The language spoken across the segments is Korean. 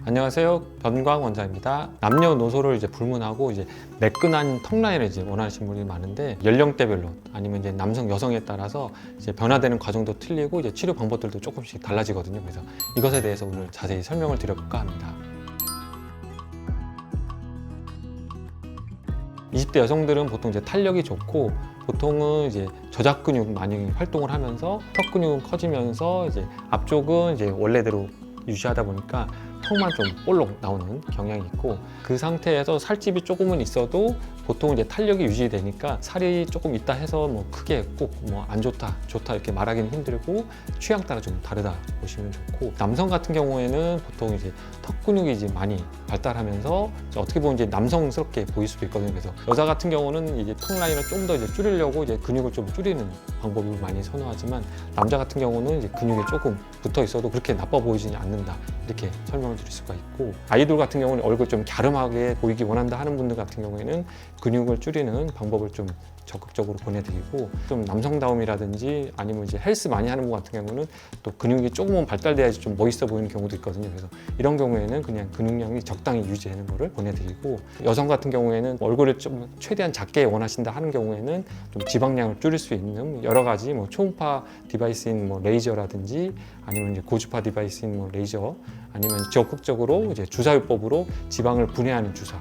안녕하세요. 변광 원장입니다. 남녀노소를 이제 불문하고 이제 매끈한 턱 라인을 이제 원하시는 분이 많은데 연령대별로 아니면 이제 남성, 여성에 따라서 이제 변화되는 과정도 틀리고 이제 치료 방법들도 조금씩 달라지거든요. 그래서 이것에 대해서 오늘 자세히 설명을 드려볼까 합니다. 20대 여성들은 보통 이제 탄력이 좋고 보통은 이제 저작 근육 많이 활동을 하면서 턱 근육은 커지면서 이제 앞쪽은 이제 원래대로 유지하다 보니까 턱만 좀 볼록 나오는 경향이 있고 그 상태에서 살집이 조금은 있어도 보통 이제 탄력이 유지되니까 살이 조금 있다 해서 뭐 크게 꼭 뭐 안 좋다, 좋다 이렇게 말하기는 힘들고 취향 따라 좀 다르다 보시면 좋고 남성 같은 경우에는 보통 이제 턱 근육이 이제 많이 발달하면서 이제 어떻게 보면 이제 남성스럽게 보일 수도 있거든요. 그래서 여자 같은 경우는 이제 턱 라인을 좀 더 이제 줄이려고 이제 근육을 좀 줄이는 방법을 많이 선호하지만 남자 같은 경우는 이제 근육이 조금 붙어 있어도 그렇게 나빠 보이지 않는다 이렇게 설명을 드릴 수가 있고 아이돌 같은 경우는 얼굴 좀 갸름하게 보이기 원한다 하는 분들 같은 경우에는 근육을 줄이는 방법을 좀 적극적으로 보내드리고 좀 남성다움이라든지 아니면 이제 헬스 많이 하는 분 같은 경우는 또 근육이 조금은 발달돼야지 좀 멋있어 보이는 경우도 있거든요. 그래서 이런 경우에는 그냥 근육량이 적당히 유지하는 거를 보내드리고 여성 같은 경우에는 얼굴을 좀 최대한 작게 원하신다 하는 경우에는 좀 지방량을 줄일 수 있는 여러 가지 뭐 초음파 디바이스인 뭐 레이저라든지 아니면 이제 고주파 디바이스인 뭐 레이저 아니면 적극적으로 이제 주사요법으로 지방을 분해하는 주사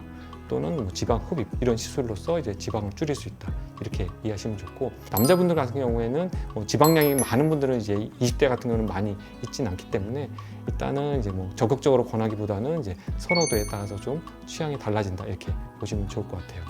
또는 뭐 지방 흡입 이런 시술로서 이제 지방을 줄일 수 있다 이렇게 이해하시면 좋고 남자분들 같은 경우에는 뭐 지방량이 많은 분들은 이제 20대 같은 경우는 많이 있지는 않기 때문에 일단은 이제 뭐 적극적으로 권하기보다는 이제 선호도에 따라서 좀 취향이 달라진다 이렇게 보시면 좋을 것 같아요.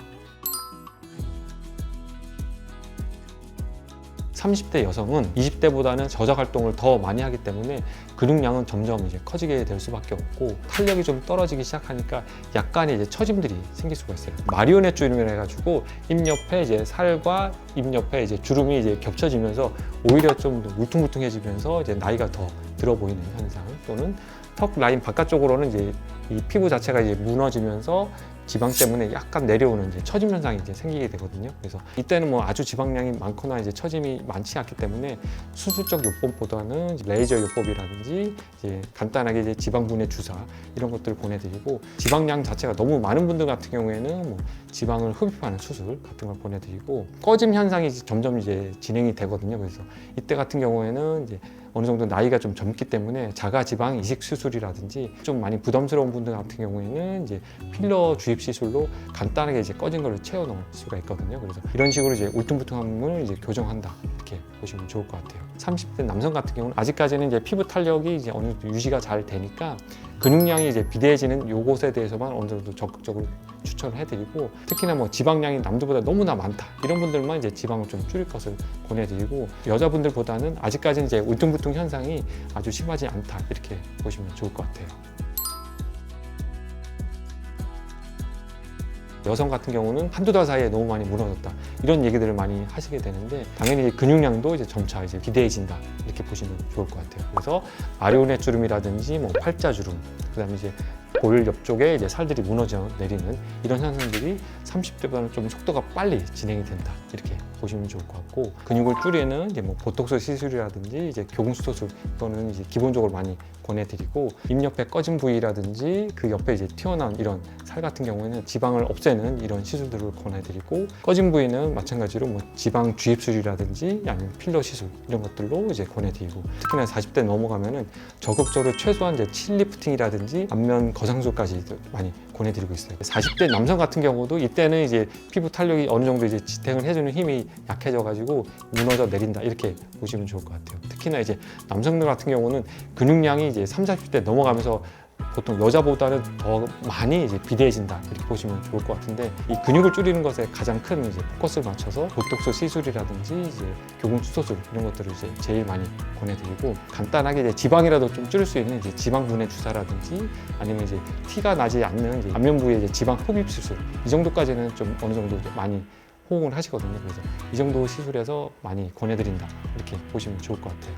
30대 여성은 20대보다는 저작 활동을 더 많이 하기 때문에 근육량은 점점 이제 커지게 될 수밖에 없고 탄력이 좀 떨어지기 시작하니까 약간의 이제 처짐들이 생길 수가 있어요. 마리오넷 주름이라 해가지고 입 옆에 이제 살과 입 옆에 이제 주름이 이제 겹쳐지면서 오히려 좀 울퉁불퉁해지면서 이제 나이가 더 들어 보이는 현상 또는 턱 라인 바깥쪽으로는 이제 이 피부 자체가 이제 무너지면서 지방 때문에 약간 내려오는 이제 처짐 현상이 이제 생기게 되거든요. 그래서 이때는 뭐 아주 지방량이 많거나 이제 처짐이 많지 않기 때문에 수술적 요법보다는 레이저 요법이라든지 이제 간단하게 이제 지방 분해 주사 이런 것들을 보내드리고 지방량 자체가 너무 많은 분들 같은 경우에는 뭐 지방을 흡입하는 수술 같은 걸 보내드리고 꺼짐 현상이 점점 이제 진행이 되거든요. 그래서 이때 같은 경우에는 이제 어느 정도 나이가 좀 젊기 때문에 자가 지방 이식 수술이라든지 좀 많이 부담스러운 분들 같은 경우에는 이제 필러 주입 시술로 간단하게 이제 꺼진 걸 채워 넣을 수가 있거든요. 그래서 이런 식으로 이제 울퉁불퉁함을 이제 교정한다 이렇게 보시면 좋을 것 같아요. 30대 남성 같은 경우는 아직까지는 이제 피부 탄력이 이제 어느 정도 유지가 잘 되니까 근육량이 이제 비대해지는 요것에 대해서만 어느 정도 적극적으로 추천을 해드리고 특히나 뭐 지방량이 남들보다 너무나 많다 이런 분들만 이제 지방을 좀 줄일 것을 권해드리고 여자분들보다는 아직까지는 이제 울퉁불퉁 현상이 아주 심하지 않다 이렇게 보시면 좋을 것 같아요. 여성 같은 경우는 한두 달 사이에 너무 많이 무너졌다 이런 얘기들을 많이 하시게 되는데 당연히 근육량도 이제 점차 이제 비대해진다 이렇게 보시면 좋을 것 같아요. 그래서 마리오넷 주름이라든지 뭐 팔자주름 그다음에 이제 볼 옆쪽에 이제 살들이 무너져 내리는 이런 현상들이 30대보다는 좀 속도가 빨리 진행이 된다 이렇게 보시면 좋을 것 같고 근육을 줄이는 이제 뭐 보톡스 시술이라든지 이제 교근수 수술 이거는 이제 기본적으로 많이 권해드리고 입 옆에 꺼진 부위라든지 그 옆에 이제 튀어나온 이런 살 같은 경우에는 지방을 없애는 이런 시술들을 권해드리고 꺼진 부위는 마찬가지로 뭐 지방 주입술이라든지 아니면 필러 시술 이런 것들로 이제 권해드리고 특히나 40대 넘어가면은 적극적으로 최소한 이제 칠 리프팅이라든지 안면 거상술까지 많이 권해드리고 있어요. 40대 남성 같은 경우도 이때는 이제 피부 탄력이 어느 정도 이제 지탱을 해주는 힘이 약해져가지고 무너져 내린다 이렇게 보시면 좋을 것 같아요. 특히나 이제 남성들 같은 경우는 근육량이 이제 30, 40대 넘어가면서 보통 여자보다는 더 많이 이제 비대해진다 이렇게 보시면 좋을 것 같은데 이 근육을 줄이는 것에 가장 큰 이제 포커스를 맞춰서 보톡스 시술이라든지 이제 교근수 수술 이런 것들을 이제 제일 많이 권해드리고 간단하게 이제 지방이라도 좀 줄일 수 있는 이제 지방 분해 주사라든지 아니면 이제 티가 나지 않는 이제 안면 부위에 이제 지방 흡입 시술 이 정도까지는 좀 어느 정도 이제 많이 호응을 하시거든요. 그래서 이 정도 시술에서 많이 권해드린다 이렇게 보시면 좋을 것 같아요.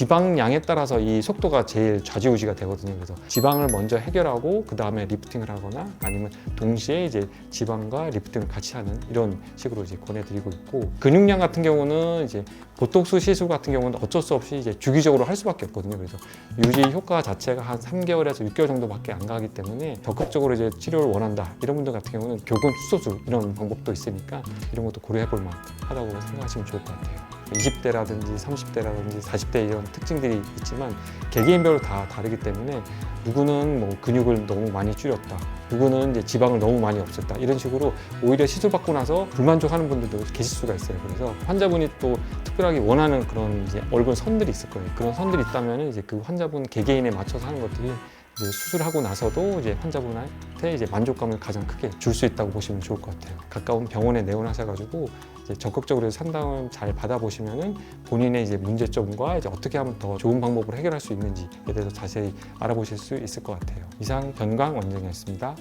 지방량에 따라서 이 속도가 제일 좌지우지가 되거든요. 그래서 지방을 먼저 해결하고 그 다음에 리프팅을 하거나 아니면 동시에 이제 지방과 리프팅을 같이 하는 이런 식으로 이제 권해드리고 있고, 근육량 같은 경우는 이제 보톡스 시술 같은 경우는 어쩔 수 없이 이제 주기적으로 할 수밖에 없거든요. 그래서 유지 효과 자체가 한 3개월에서 6개월 정도밖에 안 가기 때문에 적극적으로 이제 치료를 원한다 이런 분들 같은 경우는 교근 수소술 이런 방법도 있으니까 이런 것도 고려해볼 만하다고 생각하시면 좋을 것 같아요. 20대라든지 30대라든지 40대 이런 특징들이 있지만 개개인별로 다 다르기 때문에 누구는 뭐 근육을 너무 많이 줄였다, 누구는 이제 지방을 너무 많이 없앴다 이런 식으로 오히려 시술받고 나서 불만족하는 분들도 계실 수가 있어요. 그래서 환자분이 또 특별하게 원하는 그런 이제 얼굴 선들이 있을 거예요. 그런 선들이 있다면 이제 그 환자분 개개인에 맞춰서 하는 것들이 이제 수술하고 나서도 이제 환자분한테 이제 만족감을 가장 크게 줄 수 있다고 보시면 좋을 것 같아요. 가까운 병원에 내원하셔가지고 이제 적극적으로 상담을 잘 받아보시면은 본인의 이제 문제점과 이제 어떻게 하면 더 좋은 방법으로 해결할 수 있는지에 대해서 자세히 알아보실 수 있을 것 같아요. 이상 변광 원장이었습니다.